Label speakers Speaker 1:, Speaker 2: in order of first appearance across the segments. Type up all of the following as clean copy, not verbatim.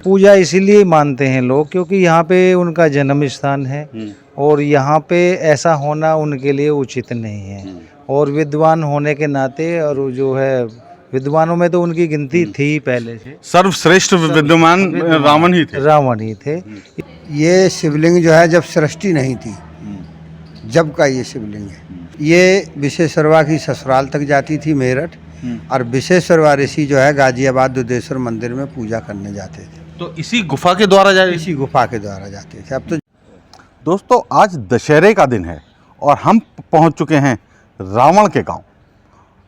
Speaker 1: पूजा इसीलिए मानते हैं लोग क्योंकि यहाँ पे उनका जन्म स्थान है और यहाँ पे ऐसा होना उनके लिए उचित नहीं है। और विद्वान होने के नाते और जो है विद्वानों में तो उनकी गिनती थी पहले से।
Speaker 2: सर्वश्रेष्ठ विद्वान रावण ही थे।
Speaker 3: ये शिवलिंग जो है जब सृष्टि नहीं थी जब का ये शिवलिंग है। ये विश्वेश्वरवा की ससुराल तक जाती थी मेरठ, और विश्वेश्वरवा ऋषि जो है गाजियाबाद दुधेश्वर मंदिर में पूजा करने जाते थे।
Speaker 2: तो इसी गुफा के द्वारा
Speaker 3: इसी गुफा के द्वारा जाते थे। अब तो
Speaker 2: दोस्तों आज दशहरे का दिन है और हम पहुंच चुके हैं रावण के गांव,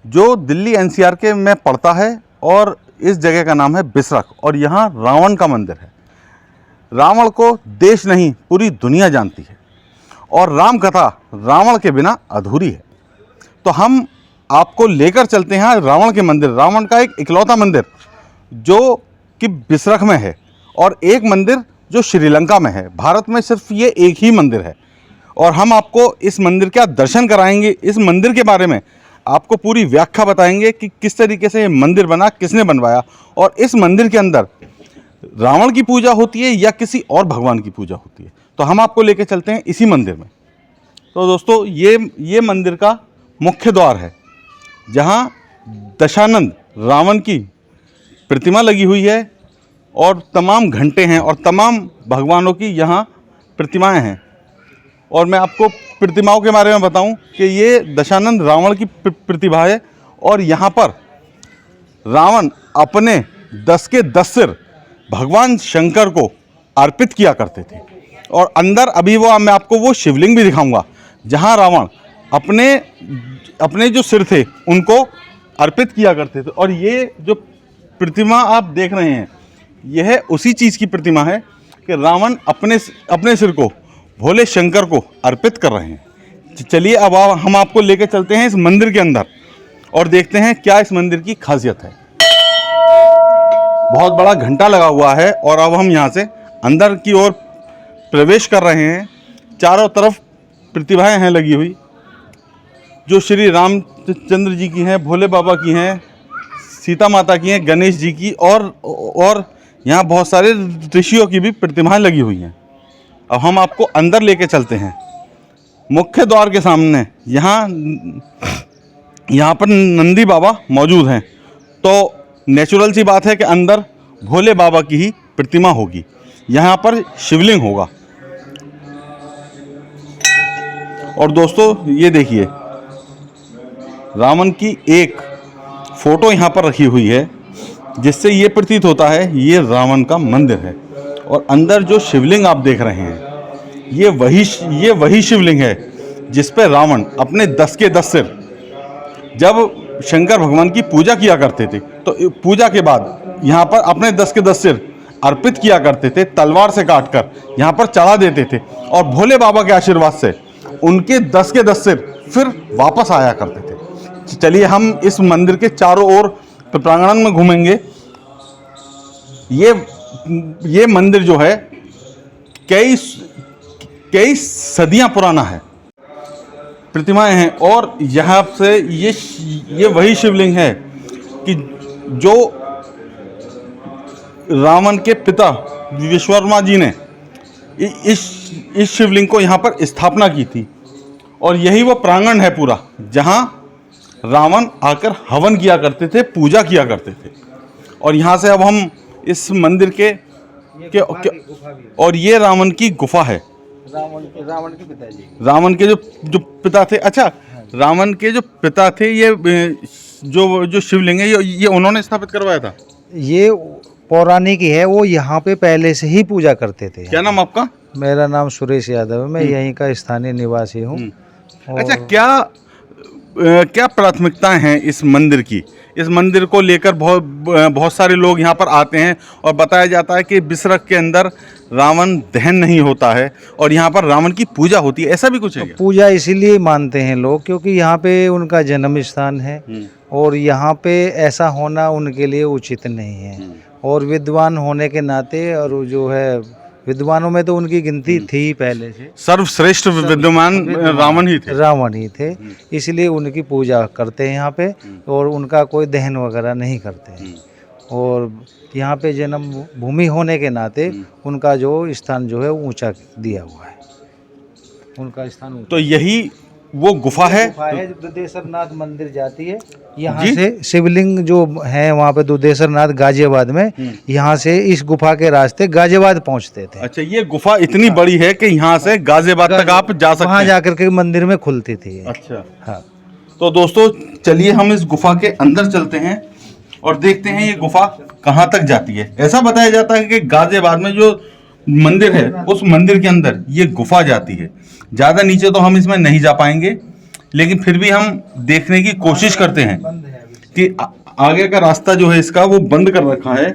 Speaker 2: जो दिल्ली एनसीआर के में पड़ता है। और इस जगह का नाम है बिसरख और यहाँ रावण का मंदिर है। रावण को देश नहीं पूरी दुनिया जानती है और राम कथा रावण के बिना अधूरी है। तो हम आपको लेकर चलते हैं रावण के मंदिर। रावण का एक इकलौता मंदिर जो कि बिसरख में है और एक मंदिर जो श्रीलंका में है। भारत में सिर्फ ये एक ही मंदिर है और हम आपको इस मंदिर का दर्शन कराएंगे। इस मंदिर के बारे में आपको पूरी व्याख्या बताएंगे कि किस तरीके से ये मंदिर बना, किसने बनवाया और इस मंदिर के अंदर रावण की पूजा होती है या किसी और भगवान की पूजा होती है। तो हम आपको लेके चलते हैं इसी मंदिर में। तो दोस्तों ये मंदिर का मुख्य द्वार है जहाँ दशानंद रावण की प्रतिमा लगी हुई है और तमाम घंटे हैं और तमाम भगवानों की यहाँ प्रतिमाएं हैं। और मैं आपको प्रतिमाओं के बारे में बताऊं कि ये दशानंद रावण की प्रतिभा है और यहाँ पर रावण अपने 10 के 10 सिर भगवान शंकर को अर्पित किया करते थे। और अंदर अभी मैं आपको वो शिवलिंग भी दिखाऊंगा जहाँ रावण अपने जो सिर थे उनको अर्पित किया करते थे। और ये जो प्रतिमा आप देख रहे हैं यह उसी चीज़ की प्रतिमा है कि रावण अपने सिर को भोले शंकर को अर्पित कर रहे हैं। चलिए अब हम आपको लेकर चलते हैं इस मंदिर के अंदर और देखते हैं क्या इस मंदिर की खासियत है। बहुत बड़ा घंटा लगा हुआ है और अब हम यहाँ से अंदर की ओर प्रवेश कर रहे हैं। चारों तरफ प्रतिभाएं हैं लगी हुई जो श्री रामचंद्र जी की हैं, भोले बाबा की हैं, सीता माता की हैं, गणेश जी की और यहाँ बहुत सारे ऋषियों की भी प्रतिमाएं लगी हुई हैं। अब हम आपको अंदर लेके चलते हैं। मुख्य द्वार के सामने यहाँ पर नंदी बाबा मौजूद हैं। तो नेचुरल सी बात है कि अंदर भोले बाबा की ही प्रतिमा होगी। यहाँ पर शिवलिंग होगा। और दोस्तों ये देखिए रावण की एक फोटो यहाँ पर रखी हुई है जिससे ये प्रतीत होता है ये रावण का मंदिर है। और अंदर जो शिवलिंग आप देख रहे हैं ये वही शिवलिंग है जिस पे रावण अपने 10 के 10 सिर जब शंकर भगवान की पूजा किया करते थे तो पूजा के बाद यहाँ पर अपने 10 के 10 सिर अर्पित किया करते थे, तलवार से काटकर यहाँ पर चढ़ा देते थे और भोले बाबा के आशीर्वाद से उनके 10 के 10 सिर फिर वापस आया करते थे। चलिए हम इस मंदिर के चारों ओर प्रांगण में घूमेंगे। ये मंदिर जो है कई सदियां पुराना है। प्रतिमाएं हैं और यहाँ से ये वही शिवलिंग है कि जो रावण के पिता विश्वकर्मा जी ने इस शिवलिंग को यहाँ पर स्थापना की थी। और यही वो प्रांगण है पूरा जहाँ रावण आकर हवन किया करते थे, पूजा किया करते थे। और यहाँ से अब हम इस मंदिर के और ये रावण की गुफा है।
Speaker 1: रावण के पिताजी,
Speaker 2: रावण के जो पिता थे। अच्छा, रावण के जो पिता थे ये जो शिवलिंग है ये उन्होंने स्थापित करवाया था।
Speaker 1: ये पौराणिक ही है, वो यहाँ पे पहले से ही पूजा करते थे।
Speaker 2: क्या नाम आपका?
Speaker 1: मेरा नाम सुरेश यादव है, मैं यहीं का स्थानीय निवासी हूँ।
Speaker 2: अच्छा, क्या प्राथमिकताएं हैं इस मंदिर की? इस मंदिर को लेकर बहुत सारे लोग यहाँ पर आते हैं और बताया जाता है कि बिसरख के अंदर रावण दहन नहीं होता है और यहाँ पर रावण की पूजा होती है। ऐसा भी कुछ है क्या?
Speaker 1: पूजा इसीलिए मानते हैं लोग क्योंकि यहाँ पे उनका जन्म स्थान है और यहाँ पे ऐसा होना उनके लिए उचित नहीं है। और विद्वान होने के नाते और जो है विद्वानों में तो उनकी गिनती थी पहले से।
Speaker 2: सर्वश्रेष्ठ विद्वान
Speaker 1: रावण ही थे, इसलिए उनकी पूजा करते हैं यहाँ पे और उनका कोई दहन वगैरह नहीं करते हैं। और यहाँ पे जन्म भूमि होने के नाते उनका जो स्थान जो है ऊंचा दिया हुआ है, उनका स्थान ऊंचा।
Speaker 2: तो यही वो गुफा है।
Speaker 1: गुफा है दुधेश्वरनाथ मंदिर जाती है यहाँ
Speaker 2: जी?
Speaker 1: से। शिवलिंग जो है वहाँ पे दुधेश्वरनाथ गाजियाबाद में, यहाँ से इस गुफा के रास्ते गाजियाबाद पहुँचते थे।
Speaker 2: अच्छा, ये गुफा इतनी बड़ी है कि यहाँ से गाजियाबाद तक आप जा सकते
Speaker 1: वहाँ
Speaker 2: हैं।
Speaker 1: जाकर के मंदिर में खुलती थी ये।
Speaker 2: अच्छा,
Speaker 1: हाँ।
Speaker 2: तो दोस्तों चलिए हम इस गुफा के अंदर चलते हैं और देखते हैं ये गुफा कहाँ तक जाती है। ऐसा बताया जाता है कि गाजियाबाद में जो मंदिर है उस मंदिर के अंदर ये गुफा जाती है। ज़्यादा नीचे तो हम इसमें नहीं जा पाएंगे, लेकिन फिर भी हम देखने की कोशिश करते हैं कि आगे का रास्ता जो है इसका वो बंद कर रखा है।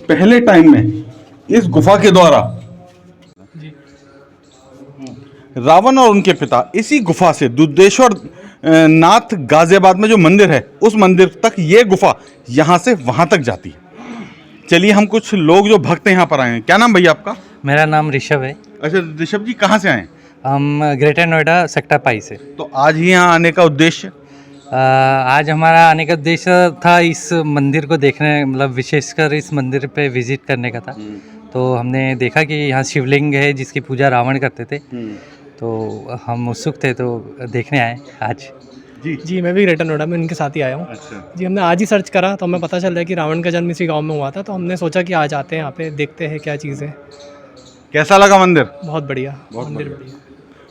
Speaker 2: पहले टाइम में इस गुफा के द्वारा रावण और उनके पिता इसी गुफा से दुधेश्वर नाथ गाजियाबाद में जो मंदिर है उस मंदिर तक ये गुफा यहाँ से वहाँ तक जाती है। चलिए हम कुछ लोग जो भक्त यहाँ पर आए हैं। क्या नाम भैया आपका?
Speaker 4: मेरा नाम ऋषभ है।
Speaker 2: अच्छा ऋषभ जी, कहाँ से आए?
Speaker 4: हम ग्रेटर नोएडा सेक्टर 5 से।
Speaker 2: तो आज ही यहाँ आने का उद्देश्य?
Speaker 4: आज हमारा आने का उद्देश्य था इस मंदिर को देखने, मतलब विशेषकर इस मंदिर पे विजिट करने का था। तो हमने देखा कि यहाँ शिवलिंग है जिसकी पूजा रावण करते थे, तो हम उत्सुक थे तो देखने आए आज।
Speaker 5: जी, मैं भी ग्रेटर नोएडा में उनके साथ ही आया हूँ।
Speaker 2: अच्छा।
Speaker 5: जी, हमने आज ही सर्च करा तो हमें पता चल रहा है कि रावण का जन्म इसी गांव में हुआ था, तो हमने सोचा कि आज आते हैं यहाँ पे, देखते हैं क्या चीज़ है।
Speaker 2: कैसा लगा मंदिर?
Speaker 5: बहुत बढ़िया,
Speaker 2: बहुत
Speaker 5: मंदिर
Speaker 2: बढ़िया।
Speaker 5: बढ़िया।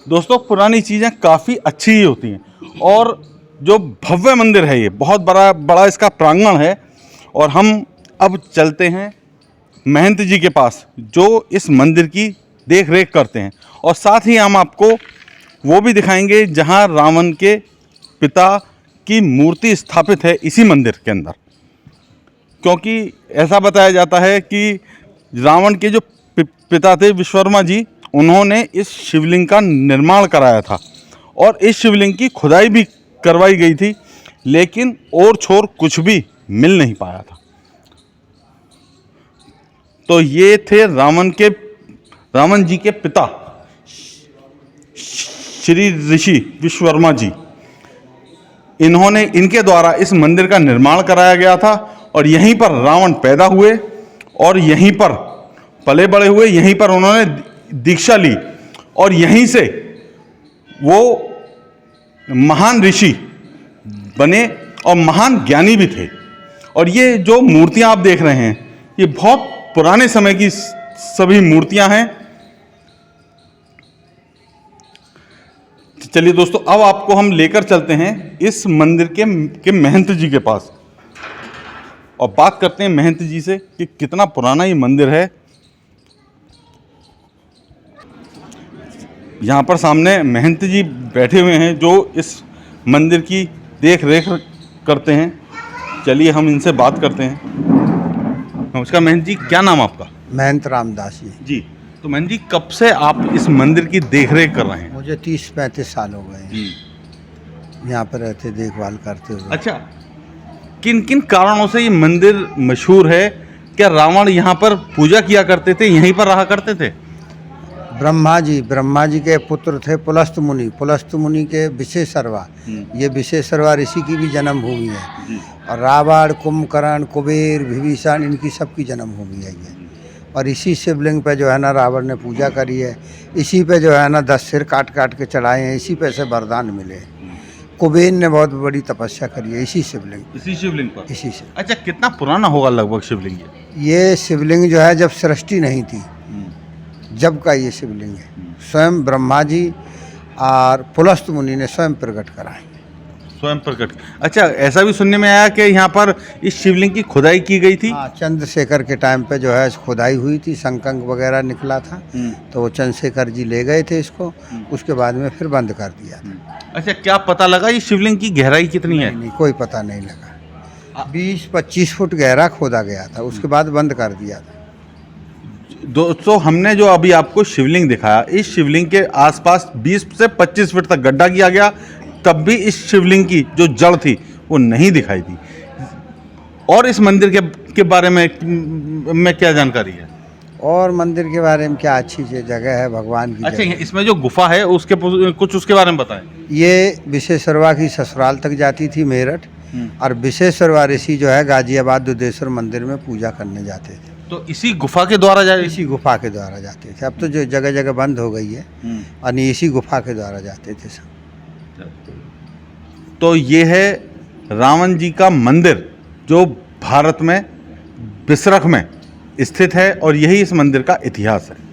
Speaker 2: दोस्तों पुरानी चीज़ें काफ़ी अच्छी ही होती हैं और जो भव्य मंदिर है ये बहुत बड़ा इसका प्रांगण है। और हम अब चलते हैं महंत जी के पास जो इस मंदिर की देख रेख करते हैं, और साथ ही हम आपको वो भी दिखाएंगे जहां रावण के पिता की मूर्ति स्थापित है इसी मंदिर के अंदर। क्योंकि ऐसा बताया जाता है कि रावण के जो पिता थे विश्वकर्मा जी, उन्होंने इस शिवलिंग का निर्माण कराया था और इस शिवलिंग की खुदाई भी करवाई गई थी, लेकिन और छोर कुछ भी मिल नहीं पाया था। तो ये थे रावण जी के पिता श्री ऋषि विश्वकर्मा जी। इनके द्वारा इस मंदिर का निर्माण कराया गया था और यहीं पर रावण पैदा हुए और यहीं पर पले बड़े हुए, यहीं पर उन्होंने दीक्षा ली और यहीं से वो महान ऋषि बने और महान ज्ञानी भी थे। और ये जो मूर्तियां आप देख रहे हैं ये बहुत पुराने समय की सभी मूर्तियां हैं। चलिए दोस्तों, अब आपको हम लेकर चलते हैं इस मंदिर के महंत जी के पास और बात करते हैं महंत जी से कि कितना पुराना ये मंदिर है। यहाँ पर सामने महंत जी बैठे हुए हैं जो इस मंदिर की देख रेख करते हैं। चलिए हम इनसे बात करते हैं। नमस्कार महंत जी, क्या नाम आपका?
Speaker 3: महंत रामदास जी।
Speaker 2: तो महंत जी, कब से आप इस मंदिर की देख रेख कर रहे हैं?
Speaker 3: मुझे 30-35 साल हो गए हैं यहाँ पर रहते, देखभाल करते हुए।
Speaker 2: अच्छा, किन किन कारणों से ये मंदिर मशहूर है? क्या रावण यहाँ पर पूजा किया करते थे, यहीं पर रहा करते थे?
Speaker 3: ब्रह्मा जी के पुत्र थे पुलस्त मुनि के विशेषरवा। ये विशेषरवा ऋषि की भी जन्मभूमि है। और रावण, कुंभकर्ण, कुबेर, विभीषण, इनकी सबकी जन्मभूमि है ये। और इसी शिवलिंग पे जो है ना रावण ने पूजा करी है, इसी पे जो है ना 10 सिर काट के चढ़ाए हैं, इसी पे से वरदान मिले। कुबेर ने बहुत बड़ी तपस्या करी है इसी शिवलिंग पर। इसी से।
Speaker 2: अच्छा, कितना पुराना होगा लगभग शिवलिंग
Speaker 3: ये शिवलिंग जो है जब सृष्टि नहीं थी जब का ये शिवलिंग है। स्वयं ब्रह्मा जी और पुलस्त मुनि ने स्वयं प्रकट कराए।
Speaker 2: स्वयं प्रकट। अच्छा, ऐसा भी सुनने में आया कि यहाँ पर इस शिवलिंग की खुदाई की गई थी।
Speaker 3: हाँ, चंद्रशेखर के टाइम पे जो है खुदाई हुई थी, शंकंक वगैरह निकला था, तो वो चंद्रशेखर जी ले गए थे इसको, उसके बाद में फिर बंद कर दिया था।
Speaker 2: अच्छा, क्या पता लगा ये शिवलिंग की गहराई कितनी है?
Speaker 3: नहीं, कोई पता नहीं लगा। 20-25 फुट गहरा खोदा गया था, उसके बाद बंद कर दिया था।
Speaker 2: दोस्तों, हमने जो अभी आपको शिवलिंग दिखाया, इस शिवलिंग के आसपास 20 से 25 फीट तक गड्ढा किया गया, तब भी इस शिवलिंग की जो जड़ थी वो नहीं दिखाई दी। और इस मंदिर के बारे में क्या जानकारी है?
Speaker 3: और मंदिर के बारे में क्या, अच्छी जगह है भगवान की।
Speaker 2: अच्छा,
Speaker 3: जगह।
Speaker 2: इसमें जो गुफा है उसके कुछ उसके बारे में बताएं।
Speaker 3: ये विशेषरवा की ससुराल तक जाती थी, मेरठ। और विश्वेश्वर ऋषि जो है गाजियाबाद दुधेश्वर मंदिर में पूजा करने जाते थे।
Speaker 2: तो इसी गुफा के द्वारा जा
Speaker 3: इसी गुफा के द्वारा जाते थे। अब तो जो जगह जगह बंद हो गई है, और इसी गुफा के द्वारा जाते थे सब।
Speaker 2: तो ये है रावण जी का मंदिर जो भारत में बिसरख में स्थित है और यही इस मंदिर का इतिहास है।